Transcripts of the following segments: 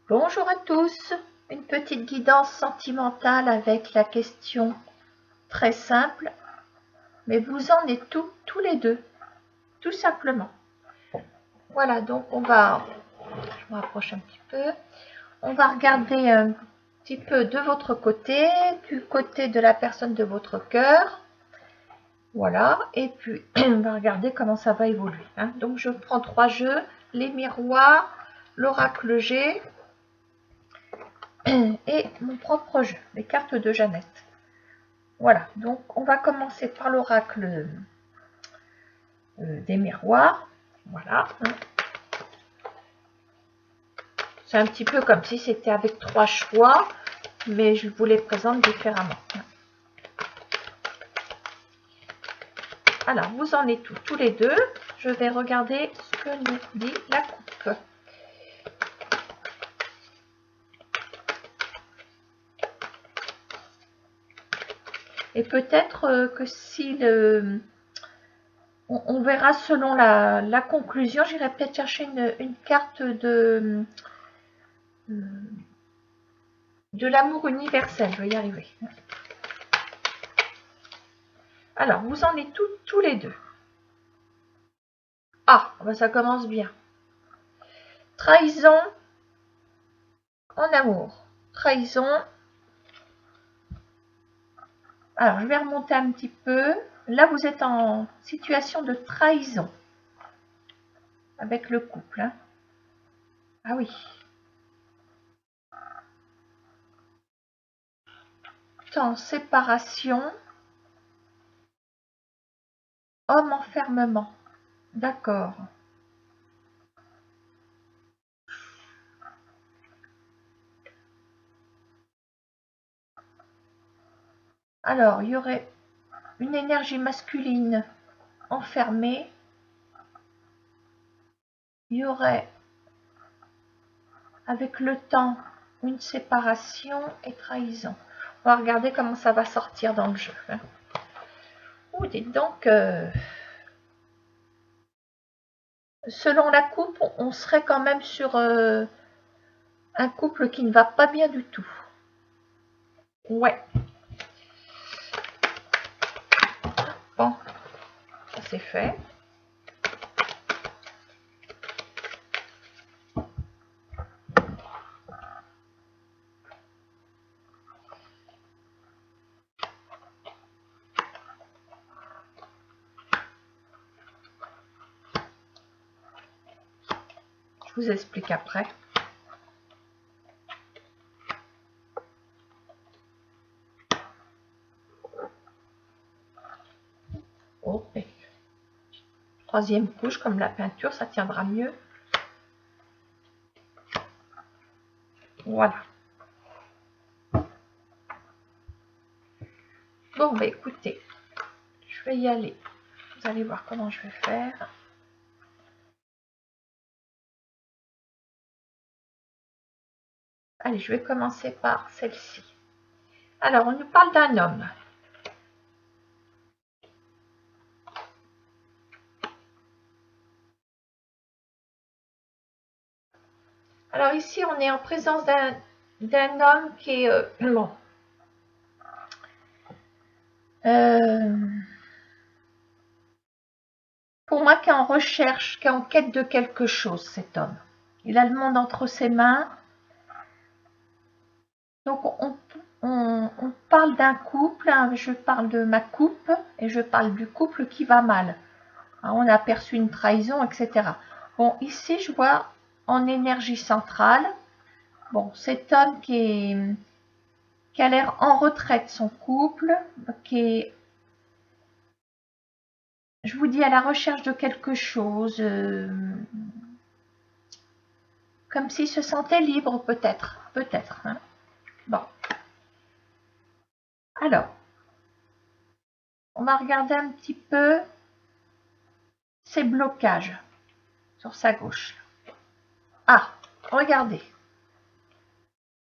Bonjour à tous, une petite guidance sentimentale avec la question très simple, mais vous en êtes tous les deux, tout simplement. Voilà, donc je me rapproche un petit peu, on va regarder un petit peu de votre côté, du côté de la personne de votre cœur, voilà, et puis on va regarder comment ça va évoluer. Donc je prends 3 jeux, les miroirs, l'oracle G, et mon propre jeu, les cartes de Jeannette. Voilà, donc on va commencer par l'oracle des miroirs. Voilà. C'est un petit peu comme si c'était avec 3 choix, mais je vous les présente différemment. Alors, vous en êtes tous les deux. Je vais regarder ce que nous dit la coupe. Et peut-être que si on verra selon la conclusion, j'irai peut-être chercher une carte de l'amour universel. Je vais y arriver. Alors, vous en êtes tous les deux. Ah, ben ça commence bien. Trahison en amour. Trahison. Alors, je vais remonter un petit peu. Là, vous êtes en situation de trahison avec le couple. Ah oui. Temps, séparation. Homme enfermement. D'accord. Alors, il y aurait une énergie masculine enfermée. Il y aurait, avec le temps, une séparation et trahison. On va regarder comment ça va sortir dans le jeu. Oh, dites donc, selon la coupe, on serait quand même sur un couple qui ne va pas bien du tout. Ouais. Bon, ça c'est fait. Je vous explique après. Ok. Troisième couche, comme la peinture, ça tiendra mieux. Voilà. Bon, bah écoutez, je vais y aller. Vous allez voir comment je vais faire. Allez, je vais commencer par celle-ci. Alors, on nous parle d'un homme. Alors ici, on est en présence d'un homme qui est... bon. Pour moi, qui est en recherche, qui est en quête de quelque chose, cet homme. Il a le monde entre ses mains. Donc, on parle d'un couple, je parle de ma coupe, et je parle du couple qui va mal. On a aperçu une trahison, etc. Bon, ici, je vois en énergie centrale, bon, cet homme qui a l'air en retraite, son couple, qui est, je vous dis, à la recherche de quelque chose, comme s'il se sentait libre, peut-être. Bon. Alors, on va regarder un petit peu ses blocages sur sa gauche. Ah, regardez.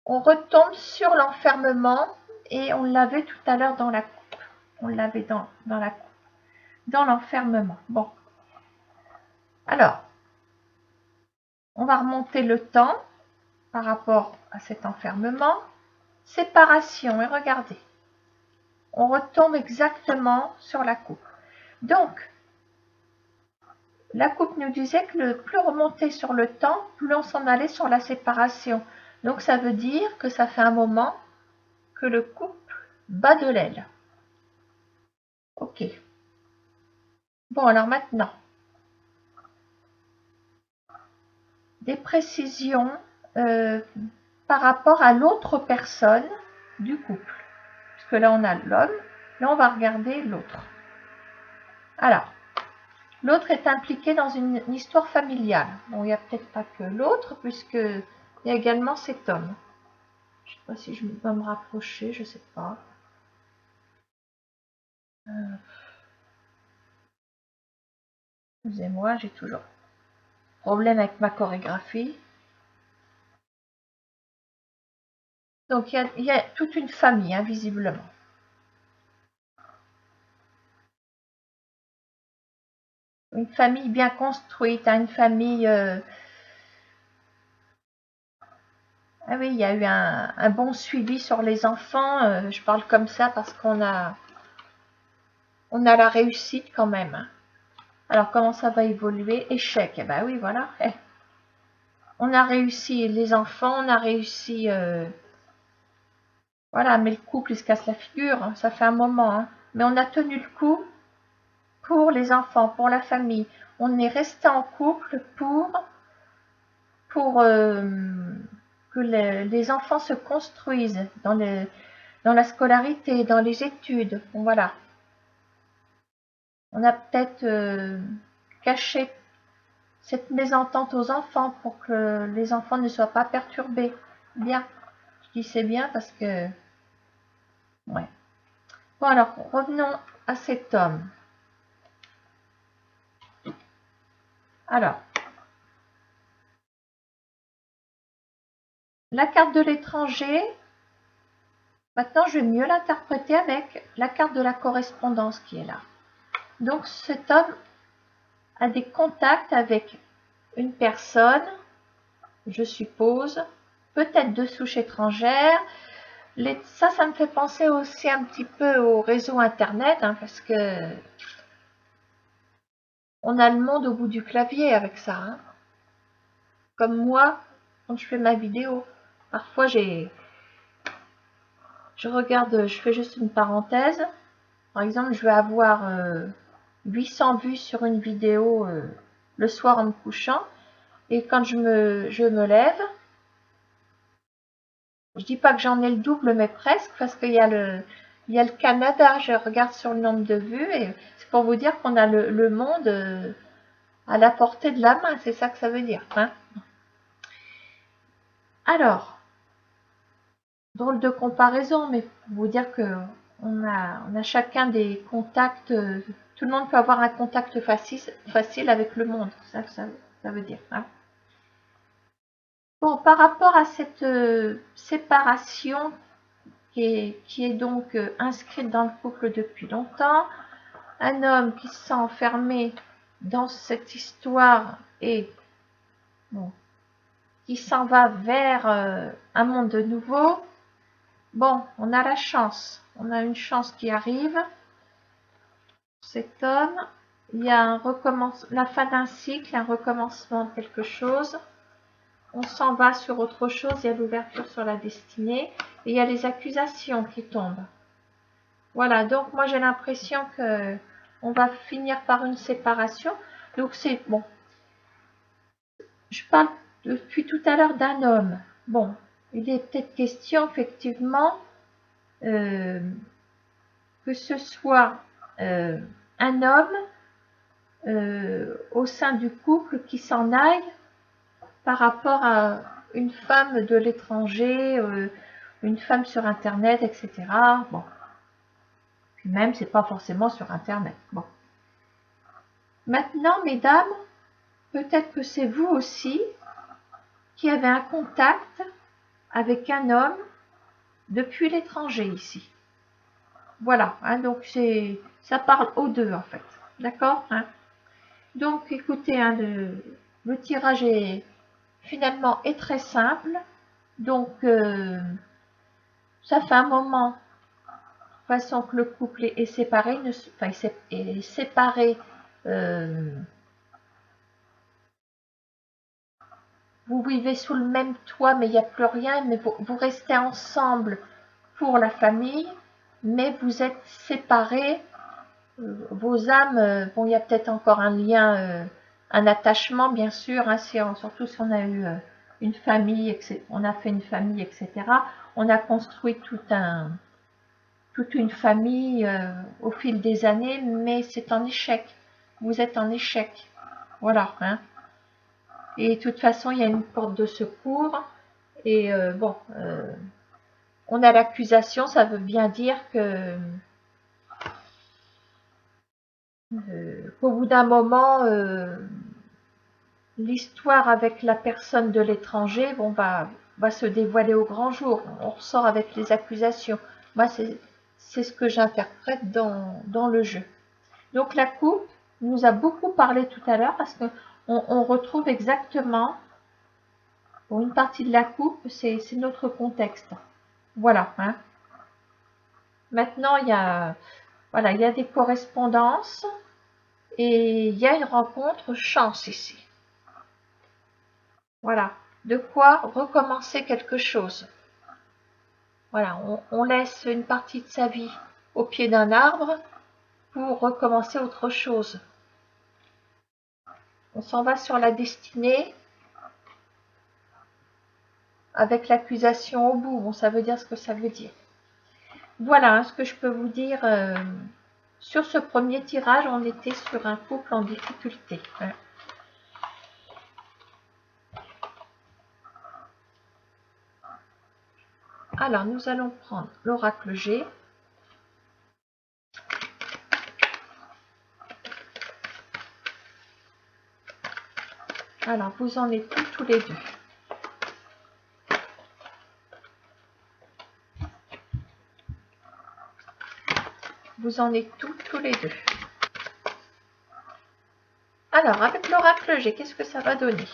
On retombe sur l'enfermement et on l'avait tout à l'heure dans la coupe. On l'avait dans la coupe. Dans l'enfermement. Bon. Alors, on va remonter le temps. par rapport à cet enfermement. Séparation, et regardez, on retombe exactement sur la coupe. Donc, la coupe nous disait que plus on remontait sur le temps, plus on s'en allait sur la séparation. Donc, ça veut dire que ça fait un moment que le couple bat de l'aile. Ok. Bon, alors maintenant, des précisions par rapport à l'autre personne du couple. Puisque là, on a l'homme. Là, on va regarder l'autre. Alors, l'autre est impliqué dans une histoire familiale. Bon, il n'y a peut-être pas que l'autre, puisqu'il y a également cet homme. Je ne sais pas si je dois me rapprocher, je ne sais pas. Excusez-moi, j'ai toujours problème avec ma chorégraphie. Donc, il y a toute une famille, hein, visiblement. Une famille bien construite, hein, une famille... Ah oui, il y a eu un bon suivi sur les enfants. Je parle comme ça parce qu'on a la réussite quand même. Hein. Alors, comment ça va évoluer? Échec. Eh ben oui, voilà. On a réussi les enfants, on a réussi... voilà, mais le couple, il se casse la figure. Hein, ça fait un moment. Hein. Mais on a tenu le coup pour les enfants, pour la famille. On est resté en couple pour que les enfants se construisent dans la scolarité, dans les études. Bon, voilà. On a peut-être caché cette mésentente aux enfants pour que les enfants ne soient pas perturbés. Bien. Je dis c'est bien parce que... Ouais. Bon, alors, revenons à cet homme. Alors, la carte de l'étranger, maintenant je vais mieux l'interpréter avec la carte de la correspondance qui est là. Donc cet homme a des contacts avec une personne, je suppose, peut-être de souche étrangère. Ça me fait penser aussi un petit peu au réseau internet, hein, parce que on a le monde au bout du clavier avec ça. Hein. Comme moi, quand je fais ma vidéo, parfois je regarde, je fais juste une parenthèse. Par exemple, je vais avoir 800 vues sur une vidéo le soir en me couchant. Et quand je me lève, je dis pas que j'en ai le double, mais presque, parce qu'il y a le Canada. Je regarde sur le nombre de vues et c'est pour vous dire qu'on a le monde à la portée de la main. C'est ça que ça veut dire. Hein. Alors, drôle de comparaison, mais pour vous dire que on a chacun des contacts. Tout le monde peut avoir un contact facile avec le monde. C'est ça que ça veut dire. Hein. Bon, par rapport à cette séparation qui est donc inscrite dans le couple depuis longtemps, un homme qui se sent enfermé dans cette histoire et bon, qui s'en va vers un monde nouveau, bon, on a la chance, on a une chance qui arrive. Cet homme, il y a la fin d'un cycle, un recommencement de quelque chose. On s'en va sur autre chose, il y a l'ouverture sur la destinée et il y a les accusations qui tombent. Voilà, donc moi j'ai l'impression que on va finir par une séparation. Donc c'est bon. Je parle depuis tout à l'heure d'un homme. Bon, il est peut-être question effectivement que ce soit un homme au sein du couple qui s'en aille par rapport à une femme de l'étranger, une femme sur Internet, etc. Bon. Puis même, c'est pas forcément sur Internet. Bon. Maintenant, mesdames, peut-être que c'est vous aussi qui avez un contact avec un homme depuis l'étranger ici. Voilà, hein, donc ça parle aux deux en fait. D'accord hein. Donc écoutez, hein, le tirage finalement est très simple. Donc, ça fait un moment, de toute façon, que le couple est séparé, enfin, est séparé. Vous vivez sous le même toit, mais il n'y a plus rien, mais vous restez ensemble pour la famille, mais vous êtes séparés. Vos âmes, bon, il y a peut-être encore un lien, un attachement, bien sûr, hein, surtout si on a eu une famille, on a fait une famille, etc. On a construit toute une famille au fil des années, mais c'est en échec. Vous êtes en échec. Voilà. Hein. Et de toute façon, il y a une porte de secours. Et bon, on a l'accusation, ça veut bien dire que qu'au bout d'un moment, l'histoire avec la personne de l'étranger bon, va se dévoiler au grand jour. On ressort avec les accusations. Moi, c'est ce que j'interprète dans le jeu. Donc la coupe nous a beaucoup parlé tout à l'heure parce qu'on retrouve exactement, pour une partie de la coupe, c'est notre contexte. Voilà. Hein. Maintenant, il y a des correspondances et il y a une rencontre chance ici. Voilà, de quoi recommencer quelque chose. Voilà, on laisse une partie de sa vie au pied d'un arbre pour recommencer autre chose. On s'en va sur la destinée avec l'accusation au bout. Bon, ça veut dire ce que ça veut dire. Voilà hein, ce que je peux vous dire. Sur ce premier tirage, on était sur un couple en difficulté. Hein. Alors, nous allons prendre l'oracle G. Alors, vous en êtes tous les deux. Vous en êtes tous les deux. Alors, avec l'oracle G, qu'est-ce que ça va donner?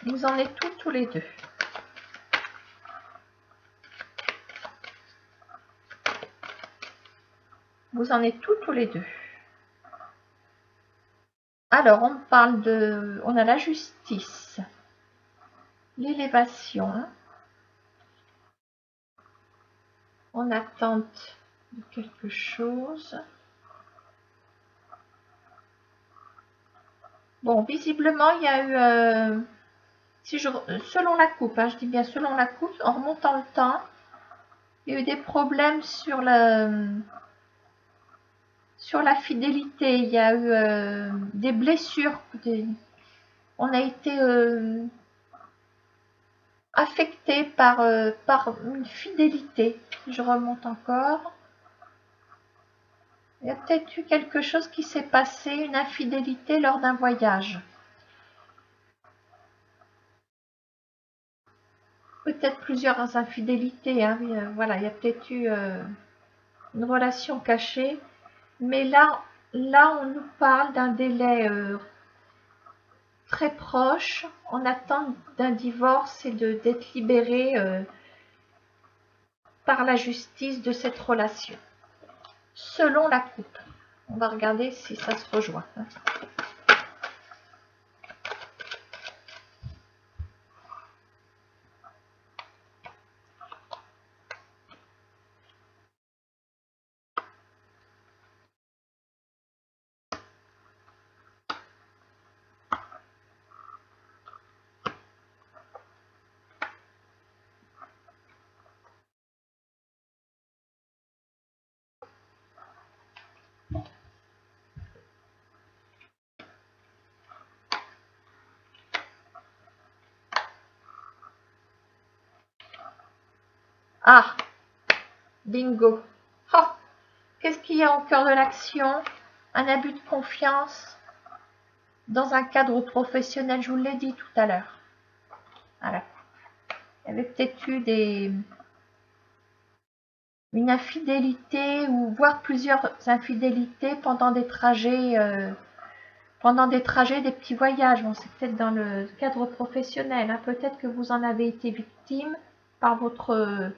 Vous en êtes tous les deux. Vous en êtes tous les deux. Alors, on parle de... On a la justice, l'élévation, en attente de quelque chose. Bon, visiblement, il y a eu... selon la coupe, hein, je dis bien selon la coupe, en remontant le temps, il y a eu des problèmes sur la fidélité. Il y a eu des blessures. On a été affecté par une fidélité. Je remonte encore. Il y a peut-être eu quelque chose qui s'est passé, une infidélité lors d'un voyage. Peut-être plusieurs infidélités. Hein, voilà, il y a peut-être eu une relation cachée. Mais là, on nous parle d'un délai très proche, en attente d'un divorce et d'être libéré par la justice de cette relation. Selon la coupe. On va regarder si ça se rejoint. Hein. Ah, bingo. Oh, qu'est-ce qu'il y a au cœur de l'action? Un abus de confiance dans un cadre professionnel, je vous l'ai dit tout à l'heure. Voilà. Il y avait peut-être eu une infidélité ou voire plusieurs infidélités pendant des trajets, des petits voyages. Bon, c'est peut-être dans le cadre professionnel, hein. Peut-être que vous en avez été victime par votre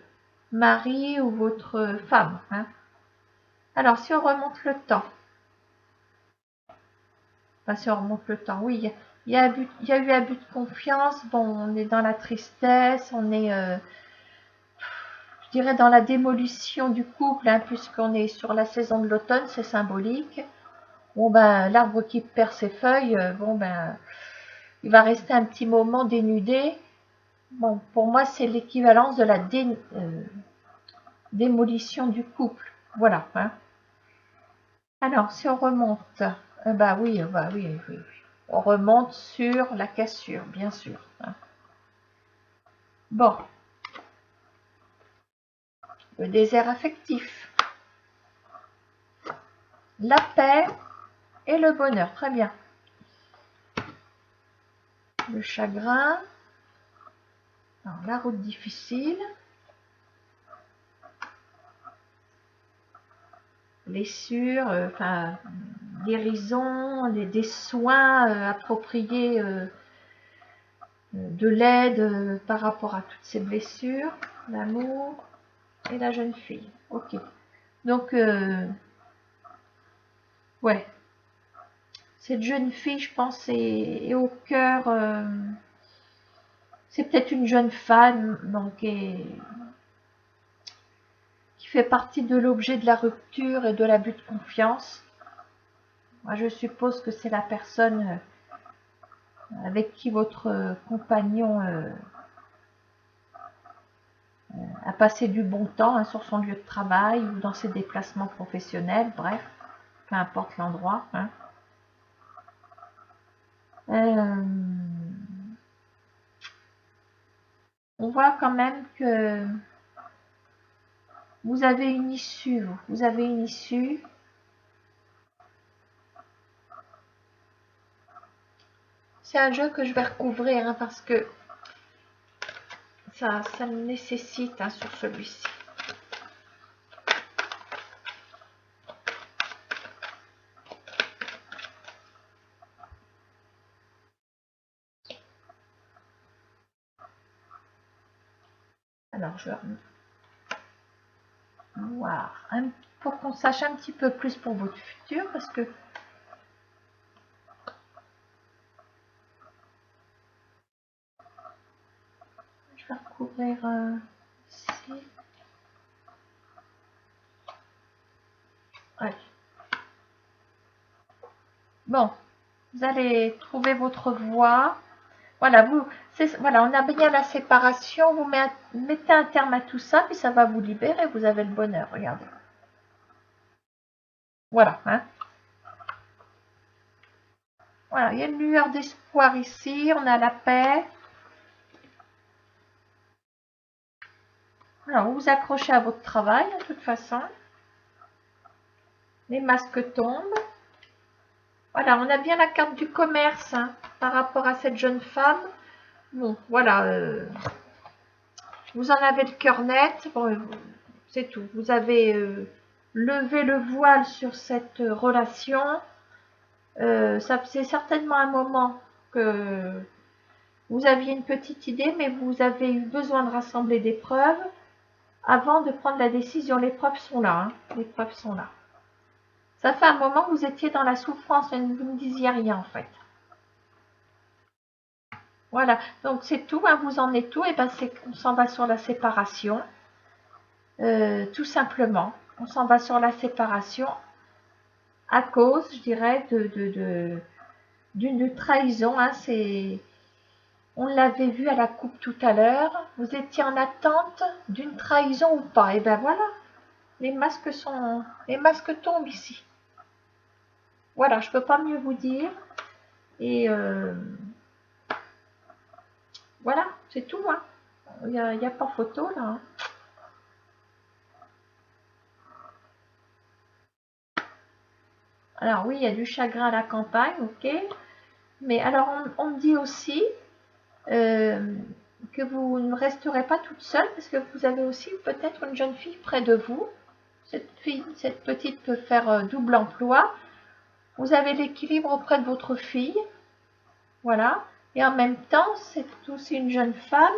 mari ou votre femme, hein. Alors, si on remonte le temps, enfin, si on remonte le temps, oui, il y a eu abus de confiance. Bon, on est dans la tristesse, on est, je dirais, dans la démolition du couple, hein, puisqu'on est sur la saison de l'automne, c'est symbolique. Bon, ben, l'arbre qui perd ses feuilles, bon, ben, il va rester un petit moment dénudé. Bon, pour moi, c'est l'équivalence de la démolition du couple. Voilà, hein. Alors, si on remonte, bah oui, oui. On remonte sur la cassure, bien sûr, hein. Bon, le désert affectif, la paix et le bonheur, très bien. Le chagrin, alors, la route difficile, blessures, enfin, guérison, des soins appropriés, de l'aide par rapport à toutes ces blessures, l'amour et la jeune fille. Ok. Donc, ouais, cette jeune fille, je pense, est au cœur. C'est peut-être une jeune femme, donc, qui fait partie de l'objet de la rupture et de l'abus de confiance. Moi, je suppose que c'est la personne avec qui votre compagnon a passé du bon temps, hein, sur son lieu de travail ou dans ses déplacements professionnels, bref, peu importe l'endroit, hein. On voit quand même que vous avez une issue, vous avez une issue. C'est un jeu que je vais recouvrir, hein, parce que ça me nécessite, hein, sur celui-ci. Alors, je vais voir, hein, pour qu'on sache un petit peu plus pour votre futur, parce que je vais recouvrir ici. Ouais. Bon, vous allez trouver votre voie. Voilà, voilà, on a bien la séparation. Vous mettez un terme à tout ça, puis ça va vous libérer. Vous avez le bonheur. Regardez. Voilà, hein. Voilà, il y a une lueur d'espoir ici. On a la paix. Alors, vous vous accrochez à votre travail, de toute façon. Les masques tombent. Voilà, on a bien la carte du commerce, hein, par rapport à cette jeune femme. Bon, voilà. Vous en avez le cœur net. Bon, c'est tout. Vous avez levé le voile sur cette relation. Ça faisait certainement un moment que vous aviez une petite idée, mais vous avez eu besoin de rassembler des preuves avant de prendre la décision. Les preuves sont là, hein. Les preuves sont là. Ça fait un moment que vous étiez dans la souffrance, mais vous ne disiez rien en fait. Voilà, donc c'est tout, hein, vous en êtes tout, et ben on s'en va sur la séparation, tout simplement. On s'en va sur la séparation à cause, je dirais, d'une trahison, hein. On l'avait vu à la coupe tout à l'heure, vous étiez en attente d'une trahison ou pas, et ben voilà, les masques tombent ici. Voilà, je ne peux pas mieux vous dire, et voilà, c'est tout, hein. Il n'y a pas photo là, hein. Alors oui, il y a du chagrin à la campagne, ok. Mais alors on me dit aussi que que vous ne resterez pas toute seule parce que vous avez aussi peut-être une jeune fille près de vous. Cette petite peut faire double emploi. Vous avez l'équilibre auprès de votre fille. Voilà. Et en même temps, c'est aussi une jeune femme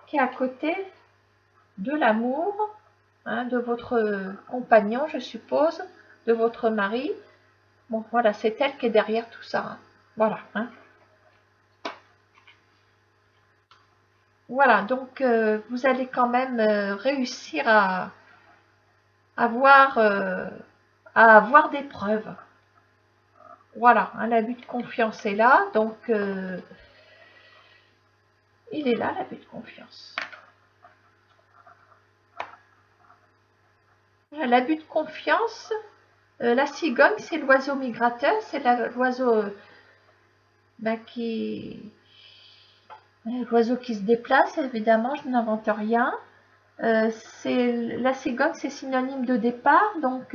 qui est à côté de l'amour, hein, de votre compagnon, je suppose, de votre mari. Bon, voilà, c'est elle qui est derrière tout ça. Hein. Voilà. Hein. Voilà, donc vous allez quand même réussir à avoir des preuves. Voilà, hein, l'abus de confiance est là, donc il est là, l'abus de confiance. L'abus de confiance, la cigogne, c'est l'oiseau migrateur, c'est l'oiseau l'oiseau qui se déplace, évidemment, je n'invente rien. La cigogne, c'est synonyme de départ, donc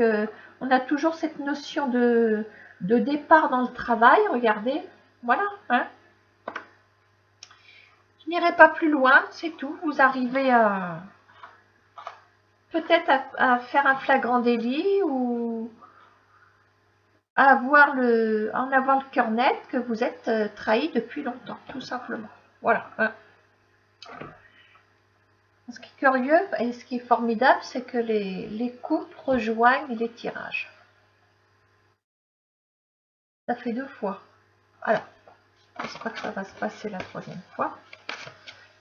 on a toujours cette notion de départ dans le travail, regardez, voilà. Hein. Je n'irai pas plus loin, c'est tout, vous arrivez à peut-être à faire un flagrant délit ou à en avoir le cœur net que vous êtes trahi depuis longtemps, tout simplement. Voilà. Hein. Ce qui est curieux et ce qui est formidable, c'est que les coupes rejoignent les tirages. Ça fait 2 fois. Alors, j'espère que ça va se passer la 3e fois.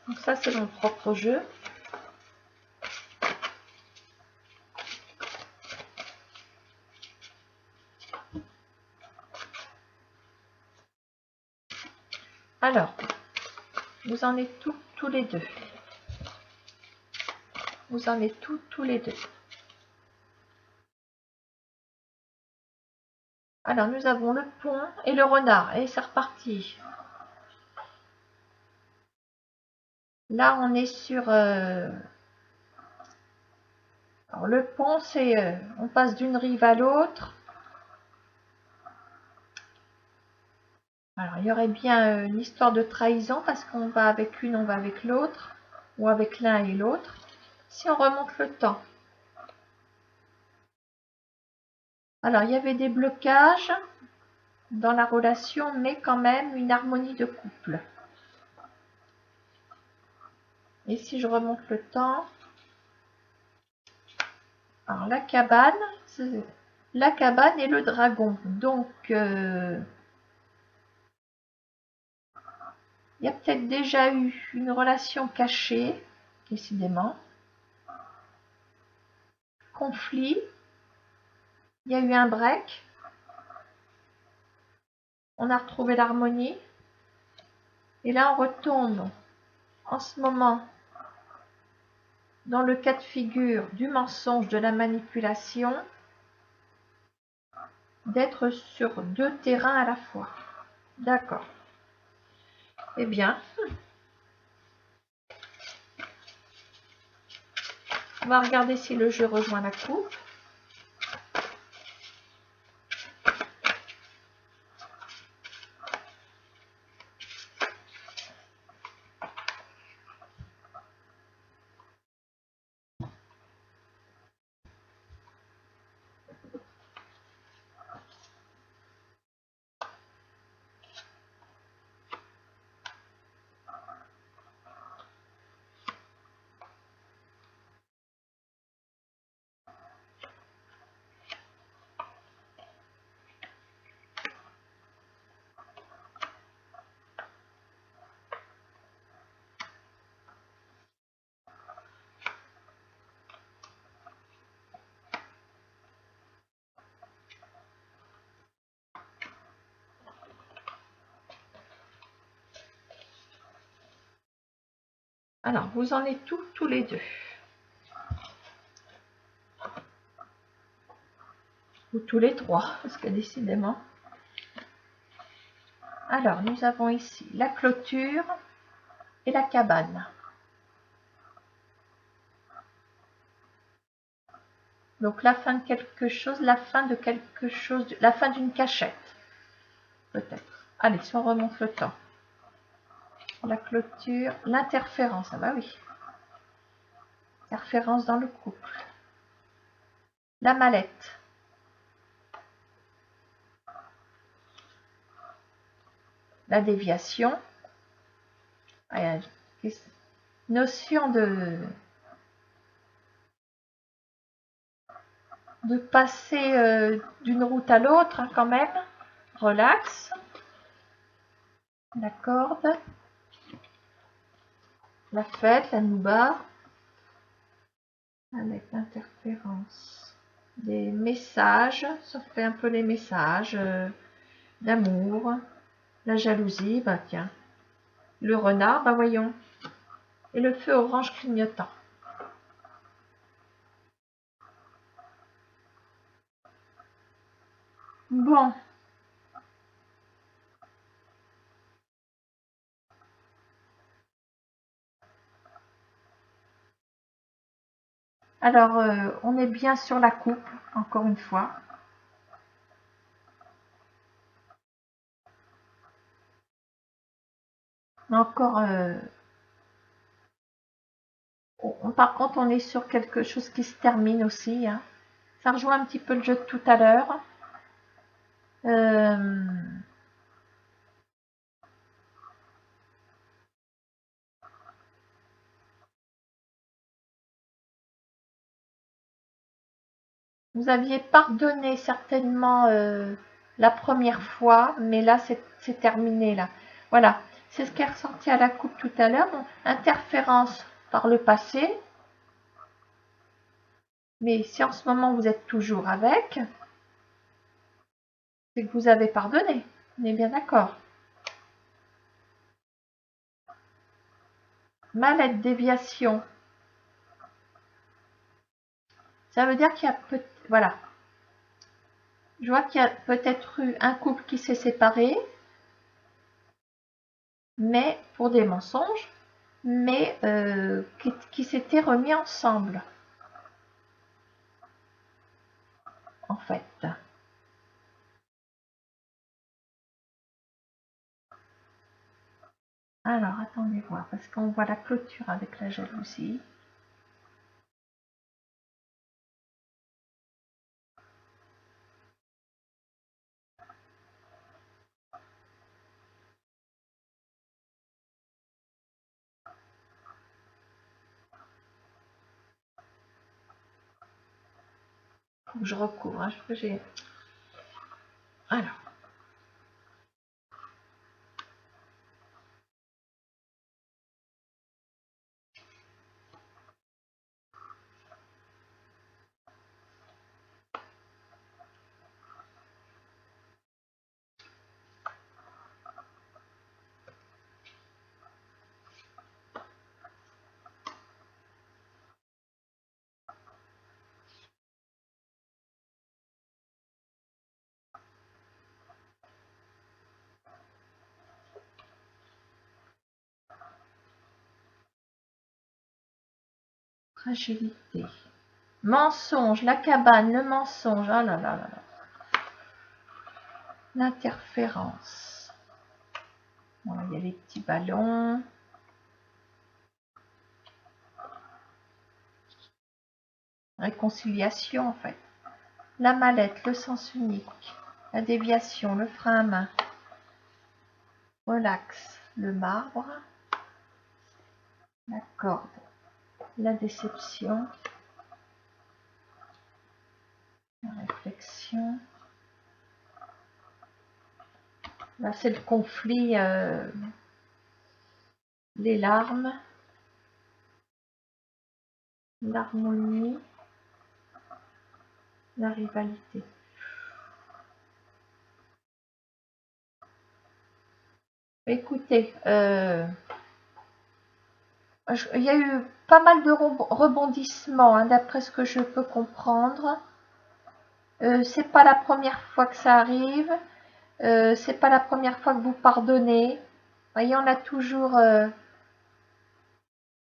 Donc ça, c'est mon propre jeu. Alors, vous en êtes tous les deux. Vous en êtes tous les deux. Alors, nous avons le pont et le renard. Et c'est reparti. Là, on est sur... alors, le pont, c'est... on passe d'une rive à l'autre. Alors, il y aurait bien une histoire de trahison parce qu'on va avec une, on va avec l'autre. Ou avec l'un et l'autre. Si on remonte le temps. Alors, il y avait des blocages dans la relation, mais quand même une harmonie de couple. Et si je remonte le temps, alors la cabane et le dragon. Donc, il y a peut-être déjà eu une relation cachée, décidément. Conflit. Il y a eu un break. On a retrouvé l'harmonie. Et là, on retombe en ce moment dans le cas de figure du mensonge, de la manipulation, d'être sur 2 terrains à la fois. D'accord. Eh bien, on va regarder si le jeu rejoint la coupe. Alors, vous en êtes tous les deux. Ou tous les 3, parce que décidément. Alors, nous avons ici la clôture et la cabane. Donc, la fin de quelque chose, la fin d'une cachette. Peut-être. Allez, si on remonte le temps. La clôture, l'interférence, ah bah oui. Interférence dans le couple. La mallette. La déviation. Notion de passer d'une route à l'autre, hein, quand même. Relax. La corde. La fête, la nouba. Avec l'interférence. Des messages, ça fait un peu les messages d'amour. La jalousie, bah tiens. Le renard, bah voyons. Et le feu orange clignotant. Bon. Alors, on est bien sur la coupe, encore une fois. Encore, par contre, on est sur quelque chose qui se termine aussi. Hein. Ça rejoint un petit peu le jeu de tout à l'heure. Vous aviez pardonné certainement la première fois, mais là, c'est terminé. Là. Voilà, c'est ce qui est ressorti à la coupe tout à l'heure. Interférence par le passé. Mais si en ce moment, vous êtes toujours avec, c'est que vous avez pardonné. On est bien d'accord. Mallette, déviation. Ça veut dire qu'il y a voilà. Je vois qu'il y a peut-être eu un couple qui s'est séparé, mais pour des mensonges, mais qui s'était remis ensemble. En fait. Alors, attendez voir, parce qu'on voit la clôture avec la jalousie. Faut que je recouvre, hein, je j'ai... Alors. Fragilité. Mensonge, la cabane, le mensonge. Oh là là là là. L'interférence. Bon, il y a les petits ballons. Réconciliation, en fait. La mallette, le sens unique. La déviation, le frein à main. Relax, le marbre. La corde. La déception. La réflexion. Là, c'est le conflit, les larmes, l'harmonie, la rivalité. Écoutez, il y a eu pas mal de rebondissements, hein, d'après ce que je peux comprendre. C'est pas la première fois que ça arrive. C'est pas la première fois que vous pardonnez. Voyez, on a toujours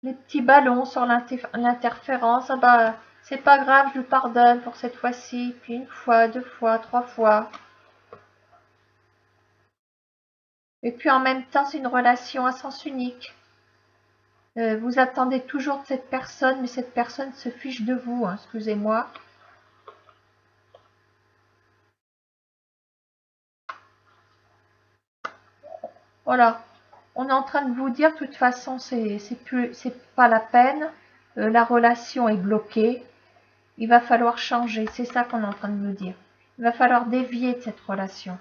les petits ballons sur l'interférence. Ah bah, c'est pas grave, je lui pardonne pour cette fois-ci. Puis une fois, deux fois, trois fois. Et puis en même temps, c'est une relation à sens unique. Vous attendez toujours de cette personne, mais cette personne se fiche de vous, hein, excusez-moi. Voilà. On est en train de vous dire, de toute façon, c'est pas la peine. La relation est bloquée. Il va falloir changer. C'est ça qu'on est en train de nous dire. Il va falloir dévier de cette relation.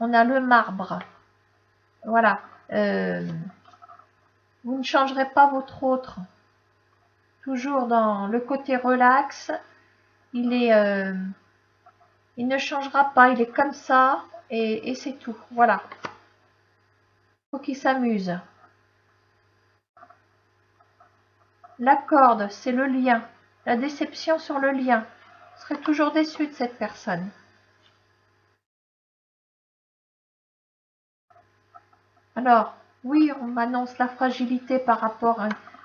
On a le marbre. Voilà. Vous ne changerez pas votre autre. Toujours dans le côté relax. Il ne changera pas. Il est comme ça. Et c'est tout. Voilà. Faut qu'il s'amuse. La corde, c'est le lien. La déception sur le lien. Vous serez toujours déçu de cette personne. Alors, oui, on m'annonce la fragilité par rapport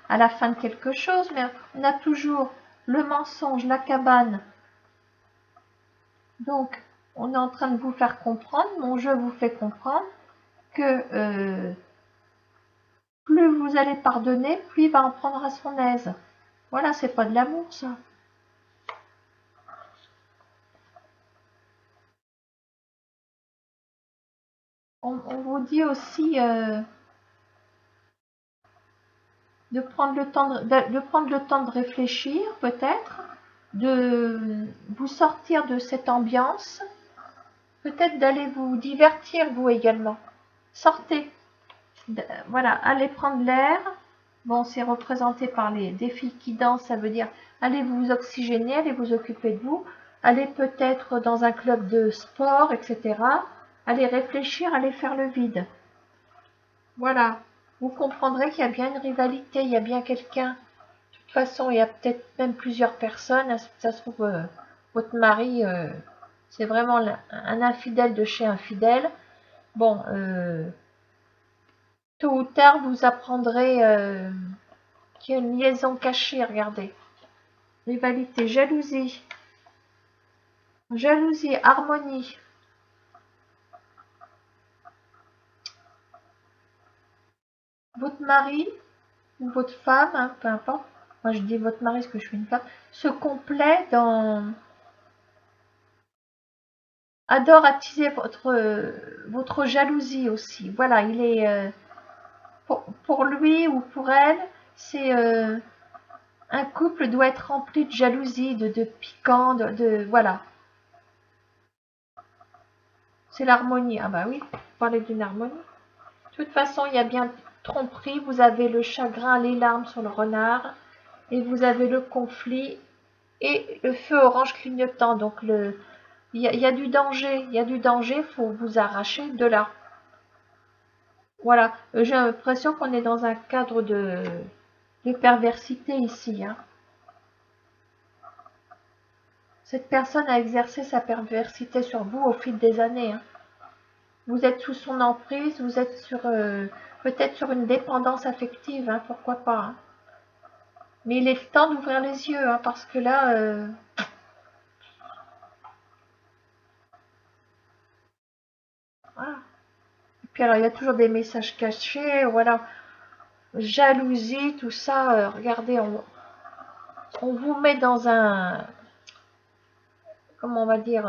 à la fin de quelque chose, mais on a toujours le mensonge, la cabane. Donc, on est en train de vous faire comprendre, mon jeu vous fait comprendre que plus vous allez pardonner, plus il va en prendre à son aise. Voilà, c'est pas de l'amour, ça. On vous dit aussi de prendre le temps de réfléchir, peut-être, de vous sortir de cette ambiance, peut-être d'aller vous divertir, vous également. Sortez, voilà, allez prendre l'air. Bon, c'est représenté par des filles qui dansent, ça veut dire allez vous oxygéner, allez vous occuper de vous, allez peut-être dans un club de sport, etc. Allez réfléchir, allez faire le vide. Voilà, vous comprendrez qu'il y a bien une rivalité, il y a bien quelqu'un. De toute façon, il y a peut-être même plusieurs personnes. Ça se trouve, votre mari, c'est vraiment un infidèle de chez infidèle. Bon, tôt ou tard, vous apprendrez qu'il y a une liaison cachée, regardez. Rivalité, jalousie, harmonie. Votre mari ou votre femme, hein, peu importe, moi je dis votre mari parce que je suis une femme, se complaît adore attiser votre jalousie aussi. Voilà, il est pour lui ou pour elle, c'est un couple doit être rempli de jalousie, de piquant, voilà. C'est l'harmonie. Ah bah oui, vous parlez d'une harmonie. De toute façon, il y a bien tromperie. Vous avez le chagrin, les larmes sur le renard, et vous avez le conflit et le feu orange clignotant. Donc il y a du danger. Il y a du danger. Faut vous arracher de là. Voilà. J'ai l'impression qu'on est dans un cadre de perversité ici. Hein. Cette personne a exercé sa perversité sur vous au fil des années. Hein. Vous êtes sous son emprise, vous êtes sur peut-être sur une dépendance affective, hein, pourquoi pas. Hein. Mais il est temps d'ouvrir les yeux, hein, parce que là, voilà. Et puis alors, il y a toujours des messages cachés, voilà, jalousie, tout ça. Regardez, on vous met dans un, comment on va dire,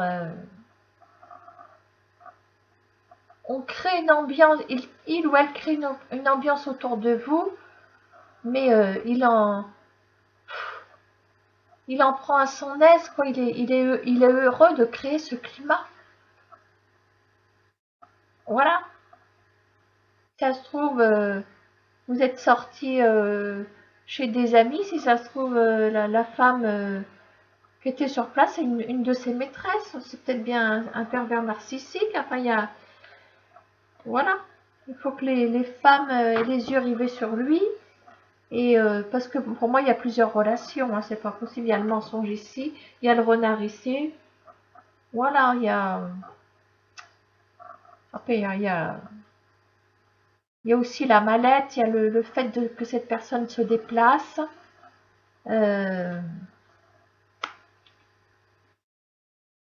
on crée une ambiance, il ou elle crée une ambiance autour de vous, mais il en prend à son aise, quoi. Il est heureux de créer ce climat. Voilà. Ça se trouve, vous êtes sorti chez des amis. Si ça se trouve, la femme qui était sur place, c'est une de ses maîtresses. C'est peut-être bien un pervers narcissique. Enfin, il y a. Voilà. Il faut que les femmes aient les yeux rivés sur lui. Et parce que pour moi, il y a plusieurs relations. Hein, c'est pas possible. Il y a le mensonge ici. Il y a le renard ici. Voilà. Il y a. Après, il y a aussi la mallette, il y a le fait que cette personne se déplace. Euh,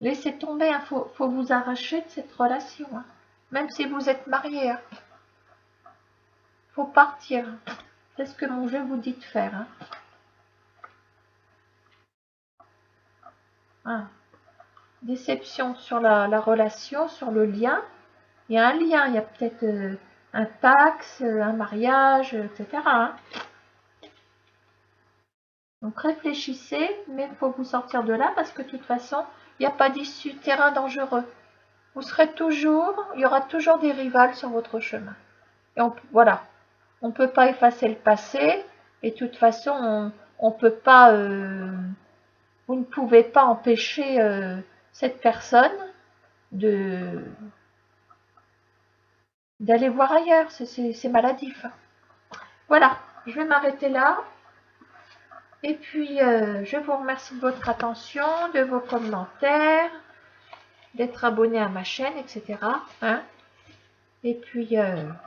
laissez tomber, il faut vous arracher de cette relation. Hein. même si vous êtes marié. Hein. Faut partir. C'est ce que mon jeu vous dit de faire. Hein. Ah. Déception sur la relation, sur le lien. Il y a un lien, il y a peut-être un Pax, un mariage, etc. Hein. Donc réfléchissez, mais il faut vous sortir de là parce que de toute façon, il n'y a pas d'issue, terrain dangereux. Vous serez toujours, il y aura toujours des rivales sur votre chemin. Et voilà, on ne peut pas effacer le passé et de toute façon, on peut pas, vous ne pouvez pas empêcher cette personne d'aller voir ailleurs, c'est maladif. Voilà, je vais m'arrêter là. Et puis, je vous remercie de votre attention, de vos commentaires, d'être abonné à ma chaîne, etc. Hein. Et puis,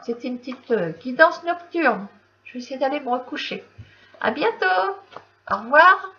c'était une petite guidance nocturne. Je vais essayer d'aller me recoucher. À bientôt. Au revoir.